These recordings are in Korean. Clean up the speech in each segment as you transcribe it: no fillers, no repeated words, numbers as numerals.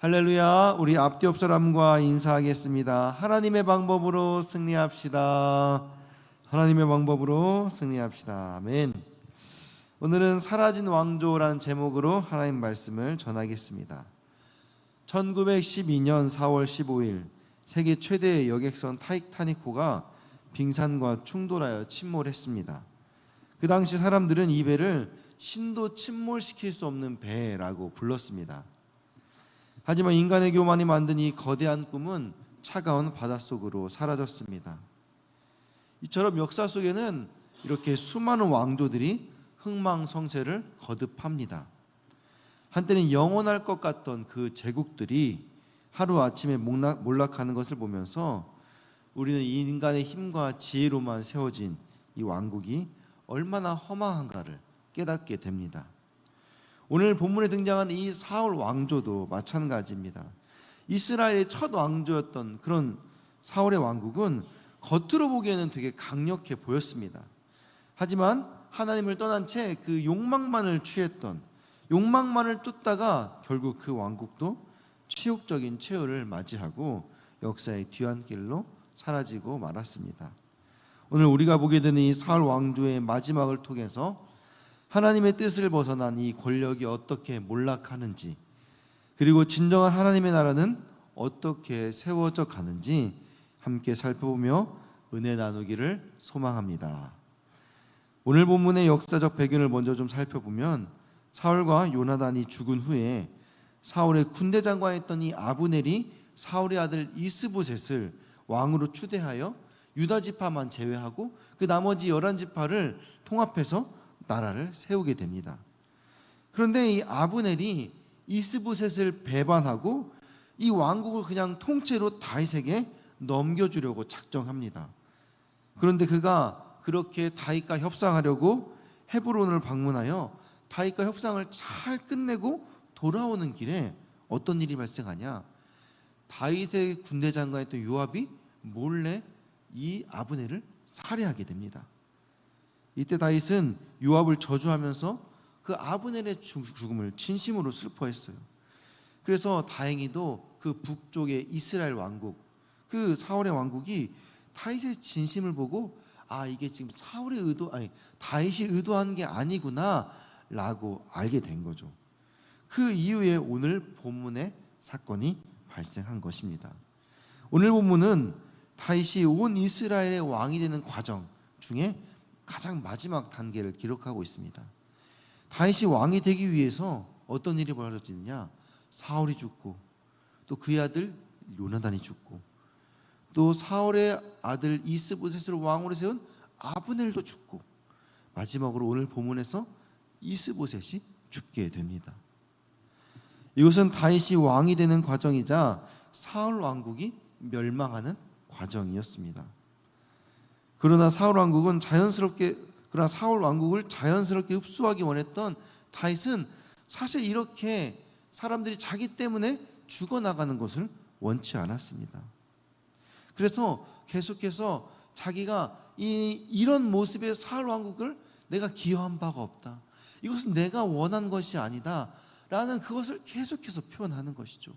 할렐루야. 우리 앞뒤 옆 사람과 인사하겠습니다. 하나님의 방법으로 승리합시다. 하나님의 방법으로 승리합시다. 아멘. 오늘은 사라진 왕조라는 제목으로 하나님 말씀을 전하겠습니다. 1912년 4월 15일 세계 최대의 여객선 타이타닉호가 빙산과 충돌하여 침몰했습니다. 그 당시 사람들은 이 배를 신도 침몰시킬 수 없는 배라고 불렀습니다. 하지만 인간의 교만이 만든 이 거대한 꿈은 차가운 바닷속으로 사라졌습니다. 이처럼 역사 속에는 이렇게 수많은 왕조들이 흥망성쇠를 거듭합니다. 한때는 영원할 것 같던 그 제국들이 하루아침에 몰락하는 것을 보면서 우리는 인간의 힘과 지혜로만 세워진 이 왕국이 얼마나 허망한가를 깨닫게 됩니다. 오늘 본문에 등장한 이 사울 왕조도 마찬가지입니다. 이스라엘의 첫 왕조였던 그런 사울의 왕국은 겉으로 보기에는 되게 강력해 보였습니다. 하지만 하나님을 떠난 채 그 욕망만을 취했던, 욕망만을 쫓다가 결국 그 왕국도 치욕적인 최후를 맞이하고 역사의 뒤안길로 사라지고 말았습니다. 오늘 우리가 보게 되는 이 사울 왕조의 마지막을 통해서 하나님의 뜻을 벗어난 이 권력이 어떻게 몰락하는지, 그리고 진정한 하나님의 나라는 어떻게 세워져 가는지 함께 살펴보며 은혜 나누기를 소망합니다. 오늘 본문의 역사적 배경을 먼저 좀 살펴보면 사울과 요나단이 죽은 후에 사울의 군대 장관이었던 이 아브넬이 사울의 아들 이스보셋을 왕으로 추대하여 유다 지파만 제외하고 그 나머지 11지파를 통합해서 나라를 세우게 됩니다. 그런데 이 아브넬이 이스보셋을 배반하고 이 왕국을 그냥 통째로 다윗에게 넘겨주려고 작정합니다. 그런데 그가 그렇게 다윗과 협상하려고 헤브론을 방문하여 다윗과 협상을 잘 끝내고 돌아오는 길에 어떤 일이 발생하냐? 다윗의 군대 장관이었던 요압이 몰래 이 아브넬을 살해하게 됩니다. 이때 다윗은 요압을 저주하면서 그 아브넬의 죽음을 진심으로 슬퍼했어요. 그래서 다행히도 그 북쪽의 이스라엘 왕국, 그 사울의 왕국이 다윗의 진심을 보고 이게 지금 다윗이 의도한 게 아니구나라고 알게 된 거죠. 그 이후에 오늘 본문의 사건이 발생한 것입니다. 오늘 본문은 다윗이 온 이스라엘의 왕이 되는 과정 중에 가장 마지막 단계를 기록하고 있습니다. 다윗이 왕이 되기 위해서 어떤 일이 벌어지느냐? 사울이 죽고 또 그의 아들 요나단이 죽고 또 사울의 아들 이스보셋을 왕으로 세운 아브넬도 죽고 마지막으로 오늘 본문에서 이스보셋이 죽게 됩니다. 이것은 다윗이 왕이 되는 과정이자 사울 왕국이 멸망하는 과정이었습니다. 그러나 사울 왕국을 자연스럽게 흡수하기 원했던 다윗은 사실 이렇게 사람들이 자기 때문에 죽어나가는 것을 원치 않았습니다. 그래서 계속해서 자기가 이런 모습의 사울 왕국을 내가 기여한 바가 없다, 이것은 내가 원한 것이 아니다 라는 그것을 계속해서 표현하는 것이죠.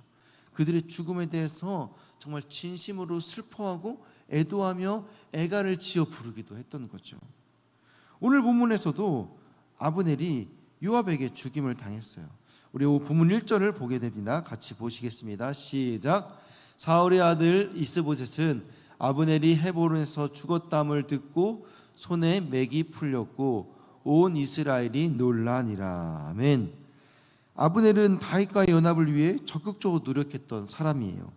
그들의 죽음에 대해서 정말 진심으로 슬퍼하고 애도하며 애가를 지어 부르기도 했던 거죠. 오늘 본문에서도 아브넬이 요압에게 죽임을 당했어요. 우리 본문 1절을 보게 됩니다. 같이 보시겠습니다. 시작. 사울의 아들 이스보셋은 아브넬이 헤브론에서 죽었담을 듣고 손에 맥이 풀렸고 온 이스라엘이 놀라니라. 아멘. 아브넬은 다윗과의 연합을 위해 적극적으로 노력했던 사람이에요.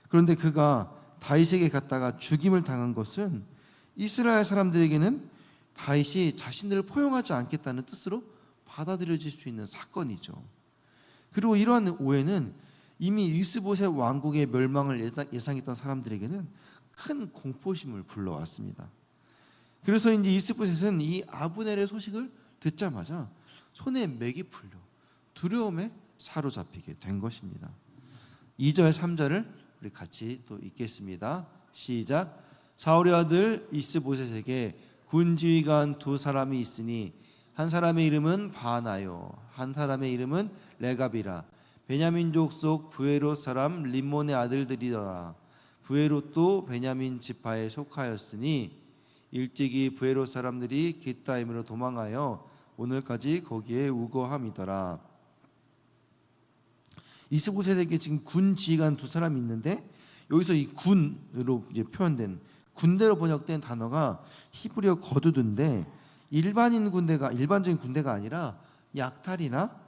그런데 그가 다윗에게 갔다가 죽임을 당한 것은 이스라엘 사람들에게는 다윗이 자신들을 포용하지 않겠다는 뜻으로 받아들여질 수 있는 사건이죠. 그리고 이러한 오해는 이미 이스보셋 왕국의 멸망을 예상했던 사람들에게는 큰 공포심을 불러왔습니다. 그래서 이제 이스보셋은 이 아브넬의 소식을 듣자마자 손에 맥이 풀려 두려움에 사로잡히게 된 것입니다. 2절 3절을 우리 같이 또 읽겠습니다. 시작. 사울의 아들 이스보셋에게 군지휘관 두 사람이 있으니 한 사람의 이름은 바나요 한 사람의 이름은 레갑이라. 베냐민족 속 브에롯 사람 림몬의 아들들이더라. 브에롯도 베냐민 지파에 속하였으니 일찍이 브에롯 사람들이 깃다임으로 도망하여 오늘까지 거기에 우거함이더라. 이스보셋에게 지금 군 지휘관 두 사람이 있는데, 여기서 이 군으로 이제 표현된, 군대로 번역된 단어가 히브리어 거두드인데, 일반적인 군대가 아니라 약탈이나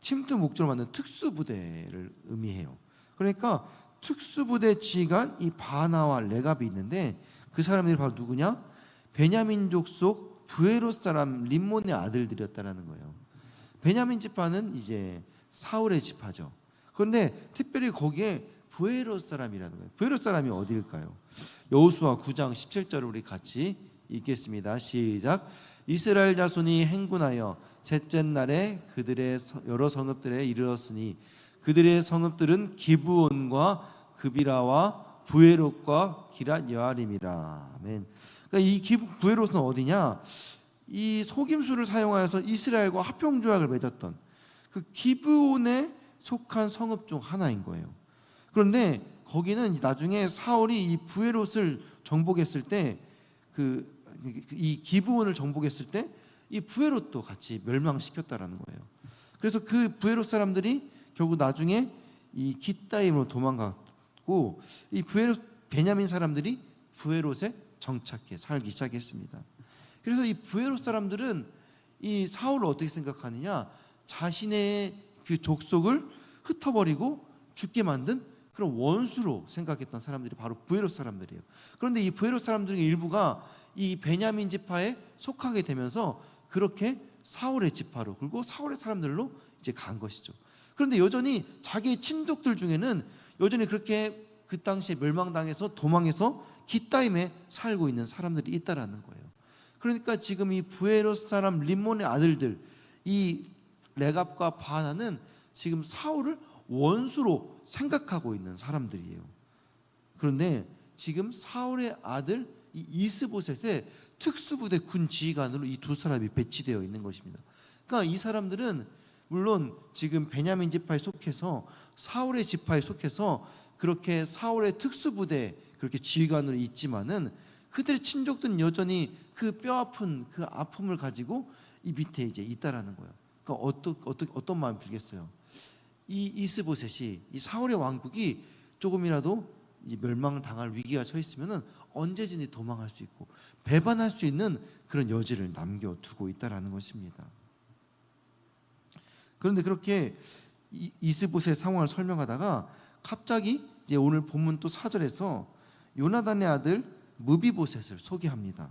침투 목적으로 만든 특수부대를 의미해요. 그러니까 특수부대 지휘관 이 바나와 레갑이 있는데, 그 사람들이 바로 누구냐? 베냐민족 속 브에롯 사람 림몬의 아들들이었다라는 거예요. 베냐민 지파는 이제 사울의 지파죠. 그런데 특별히 거기에 브에롯 사람이라는 거예요. 브에롯 사람이 어디일까요? 여호수아 9장 17절을 우리 같이 읽겠습니다. 시작. 이스라엘 자손이 행군하여 셋째 날에 그들의 여러 성읍들에 이르렀으니 그들의 성읍들은 기브온과 그비라와 브에롯과 기랏 여아림이라. 아멘. 그러니까 이 브에롯은 어디냐? 이 속임수를 사용하여서 이스라엘과 합병 조약을 맺었던 그 기브온에 속한 성읍 중 하나인 거예요. 그런데 거기는 나중에 사울이 이 브에롯을 정복했을 때, 이 기브온을 정복했을 때 이 브에롯도 같이 멸망시켰다라는 거예요. 그래서 그 브에롯 사람들이 결국 나중에 이 깃다임으로 도망갔고, 이 베냐민 사람들이 브에롯에 정착해 살기 시작했습니다. 그래서 이 브에롯 사람들은 이 사울을 어떻게 생각하느냐? 자신의 그 족속을 흩어버리고 죽게 만든 그런 원수로 생각했던 사람들이 바로 브에롯 사람들이에요. 그런데 이 브에롯 사람들의 일부가 이 베냐민 지파에 속하게 되면서 그렇게 사울의 지파로, 그리고 사울의 사람들로 이제 간 것이죠. 그런데 여전히 자기의 친족들 중에는 여전히 그렇게 그 당시에 멸망당해서 도망해서 깃다임에 살고 있는 사람들이 있다라는 거예요. 그러니까 지금 이 브에롯 사람 림몬의 아들들, 이 레갑과 바나는 지금 사울을 원수로 생각하고 있는 사람들이에요. 그런데 지금 사울의 아들 이 이스보셋의 특수부대 군 지휘관으로 이 두 사람이 배치되어 있는 것입니다. 그러니까 이 사람들은 물론 지금 베냐민 지파에 속해서 사울의 지파에 속해서 그렇게 사울의 특수부대 그렇게 지휘관으로 있지만은 그들의 친족들은 여전히 그 뼈아픈 그 아픔을 가지고 이 밑에 이제 있다라는 거예요. 그러니까 어떤 마음이 들겠어요? 이 이스보셋이 이 사울의 왕국이 조금이라도 이 멸망당할 위기가 처해 있으면은 언제든지 도망할 수 있고 배반할 수 있는 그런 여지를 남겨두고 있다라는 것입니다. 그런데 그렇게 이스보셋의 상황을 설명하다가 갑자기 이제 오늘 본문 또 4절에서 요나단의 아들 무비보셋을 소개합니다.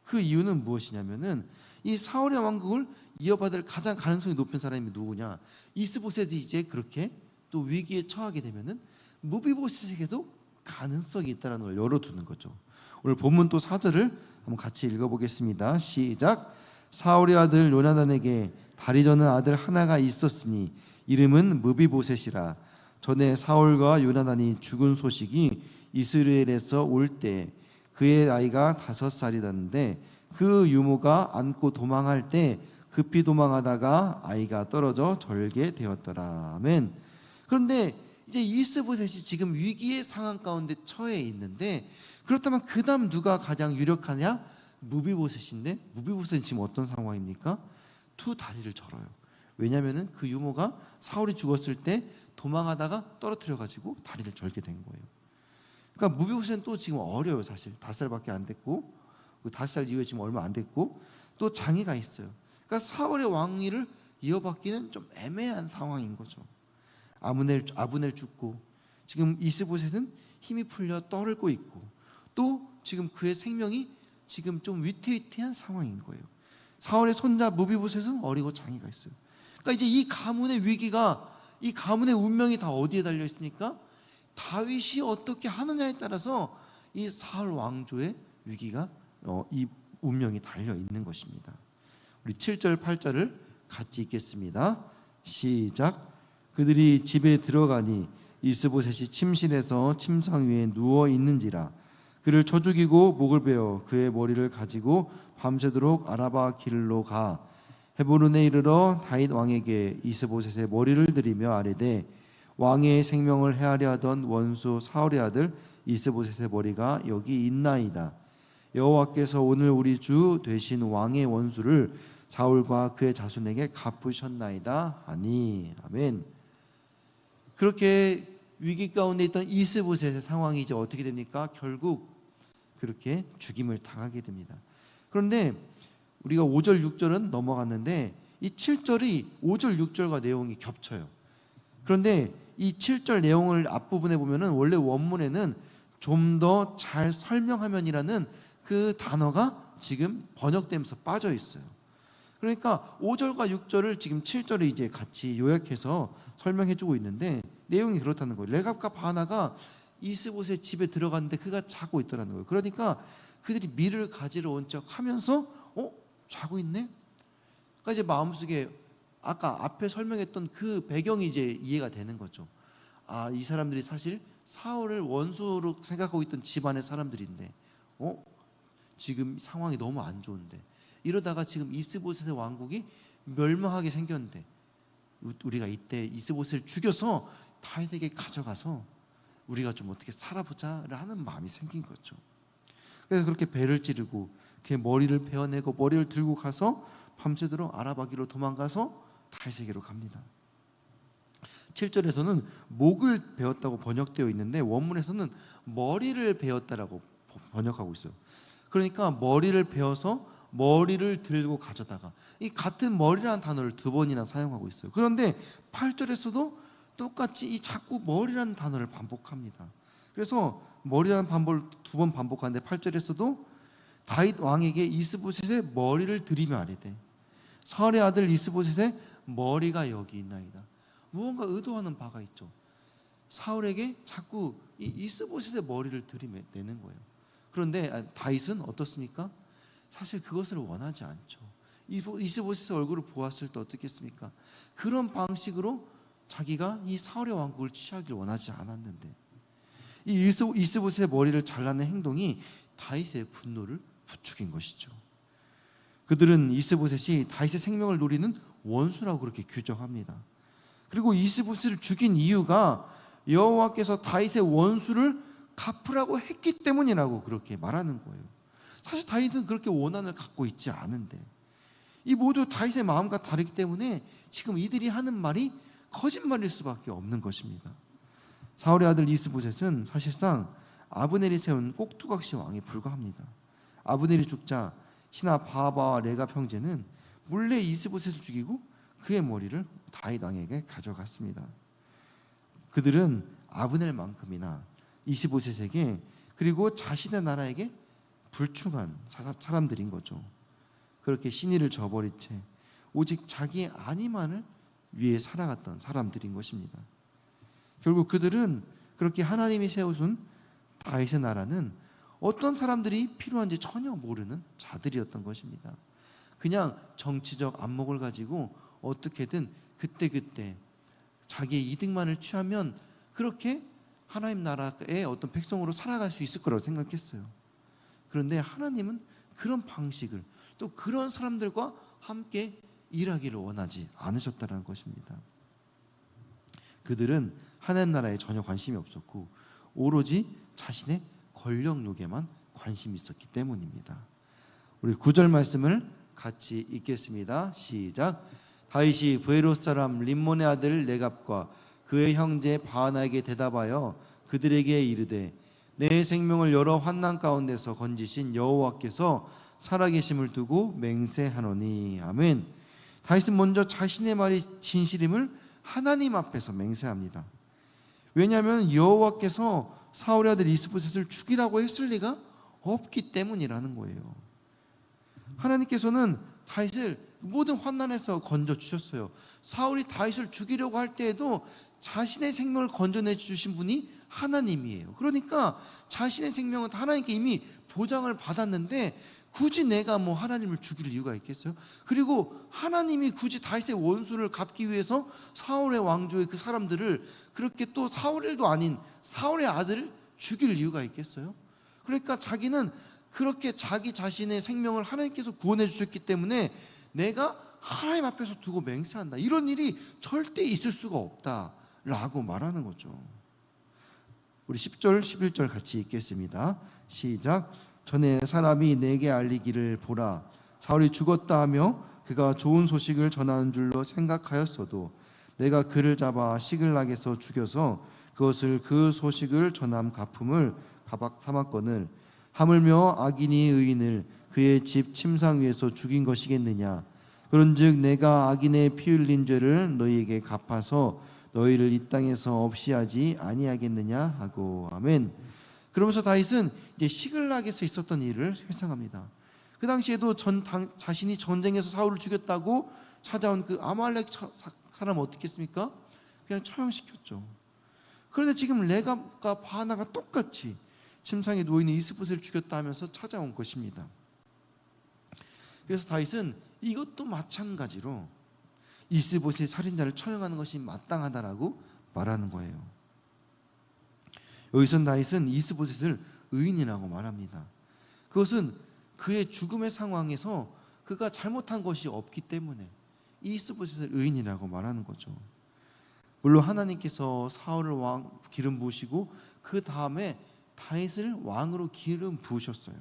그 이유는 무엇이냐면은 이 사울의 왕국을 이어받을 가장 가능성이 높은 사람이 누구냐? 이스보셋이 이제 그렇게 또 위기에 처하게 되면은 무비보셋에게도 가능성이 있다는 걸 열어두는 거죠. 오늘 본문 또 4절을 한번 같이 읽어보겠습니다. 시작. 사울의 아들 요나단에게 다리 저는 아들 하나가 있었으니 이름은 무비보셋이라. 전에 사울과 요나단이 죽은 소식이 이스라엘에서 올 때 그의 나이가 5살이었는데 그 유모가 안고 도망할 때 급히 도망하다가 아이가 떨어져 절게 되었더라. 아멘. 그런데 이제 이스보셋이 지금 위기의 상황 가운데 처해 있는데, 그렇다면 그 다음 누가 가장 유력하냐? 무비보셋인데, 무비보셋은 지금 어떤 상황입니까? 두 다리를 절어요. 왜냐하면 그 유모가 사울이 죽었을 때 도망하다가 떨어뜨려 가지고 다리를 절게 된 거예요. 그러니까 무비보셋은 또 지금 어려요. 사실 5살밖에 안 됐고, 그 5살 이후에 지금 얼마 안 됐고, 또 장애가 있어요. 그러니까 사울의 왕위를 이어받기는 좀 애매한 상황인 거죠. 아브넬 죽고, 지금 이스보셋은 힘이 풀려 떠들고 있고, 또 지금 그의 생명이 지금 좀 위태위태한 상황인 거예요. 사울의 손자 무비보셋은 어리고 장애가 있어요. 그러니까 이제 이 가문의 위기가, 이 가문의 운명이 다 어디에 달려 있습니까? 다윗이 어떻게 하느냐에 따라서 이 사울 왕조의 위기가 이 운명이 달려 있는 것입니다. 우리 7절 8절을 같이 읽겠습니다. 시작. 그들이 집에 들어가니 이스보셋이 침실에서 침상 위에 누워 있는지라. 그를 쳐 죽이고 목을 베어 그의 머리를 가지고 밤새도록 아라바 길로 가 헤브론에 이르러 다윗 왕에게 이스보셋의 머리를 들이며 아뢰되 왕의 생명을 해하려 하던 원수 사울의 아들 이스보셋의 머리가 여기 있나이다. 여호와께서 오늘 우리 주 되신 왕의 원수를 사울과 그의 자손에게 갚으셨나이다 하니. 아멘. 그렇게 위기 가운데 있던 이스보셋의 상황이 이제 어떻게 됩니까? 결국 그렇게 죽임을 당하게 됩니다. 그런데 우리가 5절 6절은 넘어갔는데 이 7절이 5절 6절과 내용이 겹쳐요. 그런데 이 7절 내용을 앞부분에 보면은 원래 원문에는 좀 더 잘 설명하면이라는 그 단어가 지금 번역되면서 빠져 있어요. 그러니까 5절과 6절을 지금 7절에 이제 같이 요약해서 설명해 주고 있는데 내용이 그렇다는 거예요. 레갑과 바나가 이스보셋 집에 들어갔는데 그가 자고 있더라는 거예요. 그러니까 그들이 밀을 가지러 온 척 하면서 자고 있네? 그러니까 이제 마음속에 아까 앞에 설명했던 그 배경이 이제 이해가 되는 거죠. 아, 이 사람들이 사실 사울을 원수로 생각하고 있던 집안의 사람들인데 지금 상황이 너무 안 좋은데 이러다가 지금 이스보셋의 왕국이 멸망하게 생겼는데 우리가 이때 이스보셋을 죽여서 다윗에게 가져가서 우리가 좀 어떻게 살아보자를 하는 마음이 생긴 거죠. 그래서 그렇게 배를 찌르고 그의 머리를 베어내고 머리를 들고 가서 밤새도록 아라바기로 도망가서 다윗에게로 갑니다. 7절에서는 목을 베었다고 번역되어 있는데 원문에서는 머리를 베었다라고 번역하고 있어요. 그러니까 머리를 베어서 머리를 들고 가져다가 이 같은 머리라는 단어를 두 번이나 사용하고 있어요. 그런데 8절에서도 똑같이 이 자꾸 머리라는 단어를 반복합니다. 그래서 머리라는 반복을 두 번 반복하는데 8절에서도 다윗 왕에게 이스보셋의 머리를 들이며 아뢰되 사울의 아들 이스보셋의 머리가 여기 있나이다. 무언가 의도하는 바가 있죠. 사울에게 자꾸 이 이스보셋의 머리를 들이대는 거예요. 그런데 다윗은 어떻습니까? 사실 그것을 원하지 않죠. 이스보셋의 얼굴을 보았을 때 어떻겠습니까? 그런 방식으로 자기가 이 사울의 왕국을 취하기를 원하지 않았는데 이 이스보셋의 머리를 잘라낸 행동이 다윗의 분노를 부추긴 것이죠. 그들은 이스보셋이 다윗의 생명을 노리는 원수라고 그렇게 규정합니다. 그리고 이스보셋을 죽인 이유가 여호와께서 다윗의 원수를 갚으라고 했기 때문이라고 그렇게 말하는 거예요. 사실 다윗은 그렇게 원한을 갖고 있지 않은데 이 모두 다윗의 마음과 다르기 때문에 지금 이들이 하는 말이 거짓말일 수밖에 없는 것입니다. 사울의 아들 이스보셋은 사실상 아브넬이 세운 꼭두각시 왕에 불과합니다. 아브넬이 죽자 신하 바하바와 레갑 형제는 몰래 이스보셋을 죽이고 그의 머리를 다윗 왕에게 가져갔습니다. 그들은 아브넬만큼이나 이스보셋에게 그리고 자신의 나라에게 불충한 사람들인 거죠. 그렇게 신의를 저버린 채 오직 자기의 안위만을 위해 살아갔던 사람들인 것입니다. 결국 그들은 그렇게 하나님이 세우신 다윗의 나라는 어떤 사람들이 필요한지 전혀 모르는 자들이었던 것입니다. 그냥 정치적 안목을 가지고 어떻게든 그때그때 자기의 이득만을 취하면 그렇게 하나님 나라의 어떤 백성으로 살아갈 수 있을 거라고 생각했어요. 그런데 하나님은 그런 방식을 또 그런 사람들과 함께 일하기를 원하지 않으셨다는 것입니다. 그들은 하나님 나라에 전혀 관심이 없었고 오로지 자신의 권력욕에만 관심이 있었기 때문입니다. 우리 9절 말씀을 같이 읽겠습니다. 시작. 다윗이 브에롯 사람 림몬의 아들 레갑과 그의 형제 바하나에게 대답하여 그들에게 이르되 내 생명을 여러 환난 가운데서 건지신 여호와께서 살아계심을 두고 맹세하노니. 아멘. 다윗은 먼저 자신의 말이 진실임을 하나님 앞에서 맹세합니다. 왜냐하면 여호와께서 사울의 아들 이스보셋을 죽이라고 했을 리가 없기 때문이라는 거예요. 하나님께서는 다윗을 모든 환난에서 건져 주셨어요. 사울이 다윗을 죽이려고 할 때에도 자신의 생명을 건져내 주신 분이 하나님이에요. 그러니까 자신의 생명은 하나님께 이미 보장을 받았는데 굳이 내가 하나님을 죽일 이유가 있겠어요? 그리고 하나님이 굳이 다윗의 원수를 갚기 위해서 사울의 왕조의 그 사람들을 그렇게 또 사울의 일도 아닌 사울의 아들을 죽일 이유가 있겠어요? 그러니까 자기는 그렇게 자기 자신의 생명을 하나님께서 구원해 주셨기 때문에 내가 하나님 앞에서 두고 맹세한다. 이런 일이 절대 있을 수가 없다라고 말하는 거죠. 우리 10절, 11절 같이 읽겠습니다. 시작. 전에 사람이 내게 알리기를 보라. 사울이 죽었다 하며 그가 좋은 소식을 전하는 줄로 생각하였어도 내가 그를 잡아 시글락에서 죽여서 그것을 그 소식을 전함 갚음을 가박 삼았거늘 하물며 악인이 의인을 그의 집 침상 위에서 죽인 것이겠느냐. 그런즉 내가 악인의 피 흘린 죄를 너희에게 갚아서 너희를 이 땅에서 없이 하지 아니하겠느냐 하고. 아멘. 그러면서 다윗은 이제 시글락에서 있었던 일을 회상합니다. 그 당시에도 자신이 전쟁에서 사울을 죽였다고 찾아온 그 아말렉 사람 어떻게 했습니까? 그냥 처형시켰죠. 그런데 지금 레갑과 바나가 똑같이 침상에 누워있는 이스보셋을 죽였다 하면서 찾아온 것입니다. 그래서 다윗은 이것도 마찬가지로 이스보셋 살인자를 처형하는 것이 마땅하다라고 말하는 거예요. 여기서 다윗은 이스보셋을 의인이라고 말합니다. 그것은 그의 죽음의 상황에서 그가 잘못한 것이 없기 때문에 이스보셋을 의인이라고 말하는 거죠. 물론 하나님께서 사울을 기름 부으시고 그 다음에 다윗을 왕으로 기름 부으셨어요.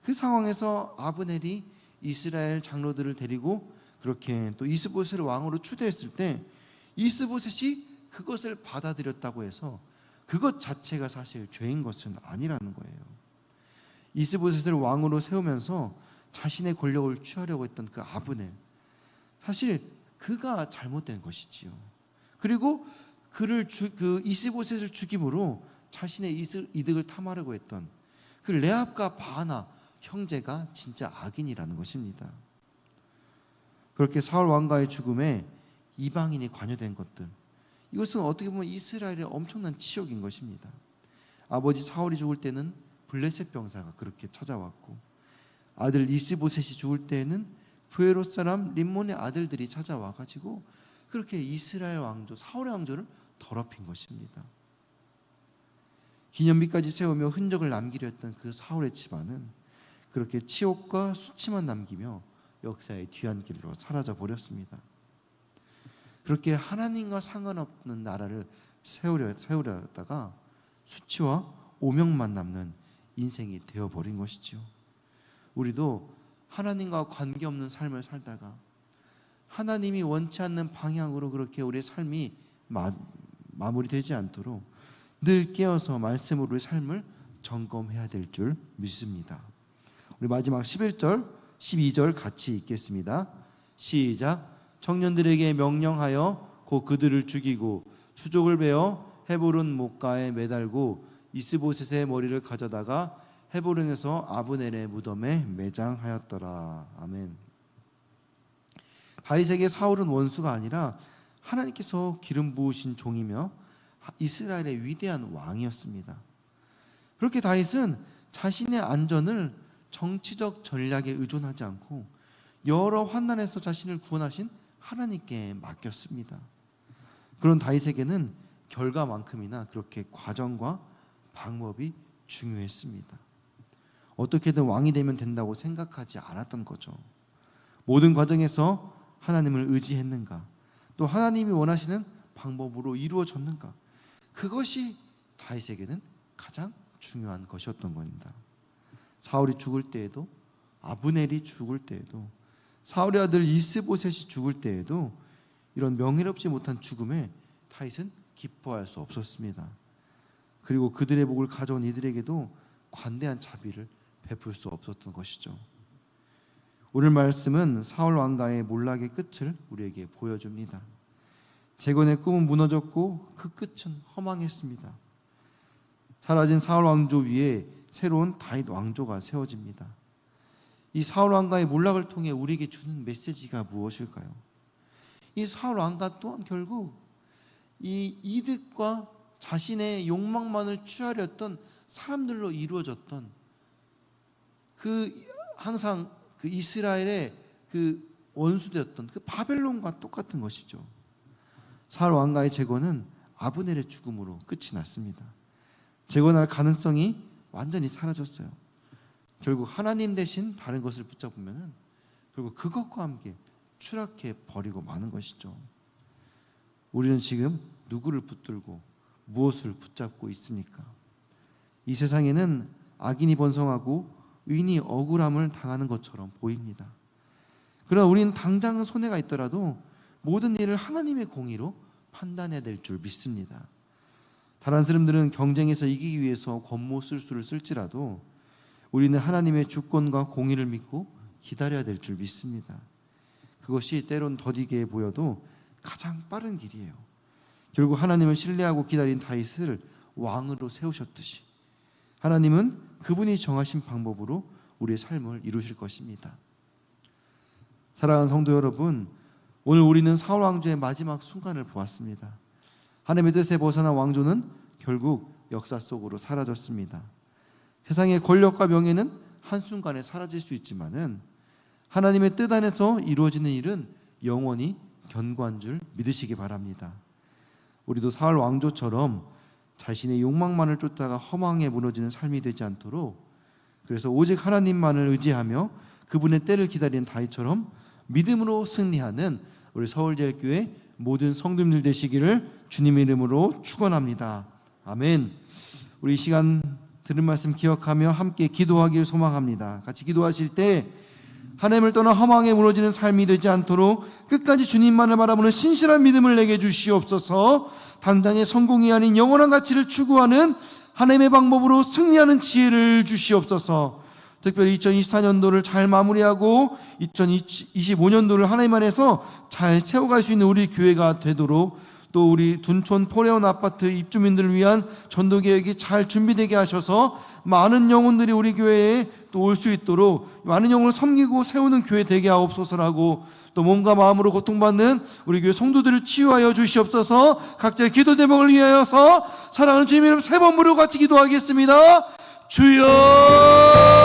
그 상황에서 아브넬이 이스라엘 장로들을 데리고 그렇게 또 이스보셋을 왕으로 추대했을 때 이스보셋이 그것을 받아들였다고 해서 그것 자체가 사실 죄인 것은 아니라는 거예요. 이스보셋을 왕으로 세우면서 자신의 권력을 취하려고 했던 그 아브넬, 사실 그가 잘못된 것이지요. 그리고 그 이스보셋을 죽임으로 자신의 이득을 탐하려고 했던 그 레압과 바하나 형제가 진짜 악인이라는 것입니다. 그렇게 사울 왕가의 죽음에 이방인이 관여된 것들, 이것은 어떻게 보면 이스라엘의 엄청난 치욕인 것입니다. 아버지 사울이 죽을 때는 블레셋 병사가 그렇게 찾아왔고, 아들 이스보셋이 죽을 때에는 부에롯 사람 림몬의 아들들이 찾아와가지고 그렇게 이스라엘 왕조, 사울의 왕조를 더럽힌 것입니다. 기념비까지 세우며 흔적을 남기려 했던 그 사울의 집안은 그렇게 치욕과 수치만 남기며 역사의 뒤안길로 사라져 버렸습니다. 그렇게 하나님과 상관없는 나라를 세우려다가 수치와 오명만 남는 인생이 되어버린 것이지요. 우리도 하나님과 관계없는 삶을 살다가 하나님이 원치 않는 방향으로 그렇게 우리의 삶이 마무리되지 않도록 늘 깨어서 말씀으로 우리의 삶을 점검해야 될 줄 믿습니다. 우리 마지막 11절, 12절 같이 읽겠습니다. 시작. 청년들에게 명령하여 곧 그들을 죽이고 수족을 베어 헤브론 목가에 매달고 이스보셋의 머리를 가져다가 헤브론에서 아브넬의 무덤에 매장하였더라. 아멘. 다윗에게 사울은 원수가 아니라 하나님께서 기름 부으신 종이며 이스라엘의 위대한 왕이었습니다. 그렇게 다윗은 자신의 안전을 정치적 전략에 의존하지 않고 여러 환난에서 자신을 구원하신 하나님께 맡겼습니다. 그런 다윗에게는 결과만큼이나 그렇게 과정과 방법이 중요했습니다. 어떻게든 왕이 되면 된다고 생각하지 않았던 거죠. 모든 과정에서 하나님을 의지했는가, 또 하나님이 원하시는 방법으로 이루어졌는가, 그것이 다윗에게는 가장 중요한 것이었던 겁니다. 사울이 죽을 때에도, 아브넬이 죽을 때에도, 사울의 아들 이스보셋이 죽을 때에도 이런 명예롭지 못한 죽음에 다윗은 기뻐할 수 없었습니다. 그리고 그들의 복을 가져온 이들에게도 관대한 자비를 베풀 수 없었던 것이죠. 오늘 말씀은 사울 왕가의 몰락의 끝을 우리에게 보여줍니다. 재건의 꿈은 무너졌고 그 끝은 허망했습니다. 사라진 사울 왕조 위에 새로운 다윗 왕조가 세워집니다. 이 사울 왕가의 몰락을 통해 우리에게 주는 메시지가 무엇일까요? 이 사울 왕가 또한 결국 이 이득과 자신의 욕망만을 취하려 했던 사람들로 이루어졌던 그 항상 그 이스라엘의 그 원수되었던 그 바벨론과 똑같은 것이죠. 사울 왕가의 재건은 아브넬의 죽음으로 끝이 났습니다. 재건할 가능성이 완전히 사라졌어요. 결국 하나님 대신 다른 것을 붙잡으면 결국 그것과 함께 추락해 버리고 마는 것이죠. 우리는 지금 누구를 붙들고 무엇을 붙잡고 있습니까? 이 세상에는 악인이 번성하고 의인이 억울함을 당하는 것처럼 보입니다. 그러나 우리는 당장은 손해가 있더라도 모든 일을 하나님의 공의로 판단해야 될 줄 믿습니다. 다른 사람들은 경쟁에서 이기기 위해서 권모술수를 쓸지라도 우리는 하나님의 주권과 공의를 믿고 기다려야 될 줄 믿습니다. 그것이 때론 더디게 보여도 가장 빠른 길이에요. 결국 하나님을 신뢰하고 기다린 다윗을 왕으로 세우셨듯이 하나님은 그분이 정하신 방법으로 우리의 삶을 이루실 것입니다. 사랑하는 성도 여러분, 오늘 우리는 사울 왕조의 마지막 순간을 보았습니다. 하나님의 뜻에 벗어난 왕조는 결국 역사 속으로 사라졌습니다. 세상의 권력과 명예는 한순간에 사라질 수 있지만은 하나님의 뜻 안에서 이루어지는 일은 영원히 견고한 줄 믿으시기 바랍니다. 우리도 사울 왕조처럼 자신의 욕망만을 쫓다가 허망에 무너지는 삶이 되지 않도록, 그래서 오직 하나님만을 의지하며 그분의 때를 기다리는 다윗처럼 믿음으로 승리하는 우리 서울제일교회 모든 성도님들 되시기를 주님의 이름으로 축원합니다. 아멘. 우리 이 시간 들은 말씀 기억하며 함께 기도하기를 소망합니다. 같이 기도하실 때 하나님을 떠나 허망에 무너지는 삶이 되지 않도록 끝까지 주님만을 바라보는 신실한 믿음을 내게 주시옵소서. 당장의 성공이 아닌 영원한 가치를 추구하는 하나님의 방법으로 승리하는 지혜를 주시옵소서. 특별히 2024년도를 잘 마무리하고 2025년도를 하나님 안에서 잘 채워갈 수 있는 우리 교회가 되도록, 또 우리 둔촌 포레온 아파트 입주민들을 위한 전도 계획이 잘 준비되게 하셔서 많은 영혼들이 우리 교회에 또 올 수 있도록 많은 영혼을 섬기고 세우는 교회 되게 하옵소서라고, 또 몸과 마음으로 고통받는 우리 교회 성도들을 치유하여 주시옵소서. 각자의 기도 제목을 위하여서 사랑하는 주님 이름 3번 부르고 같이 기도하겠습니다. 주여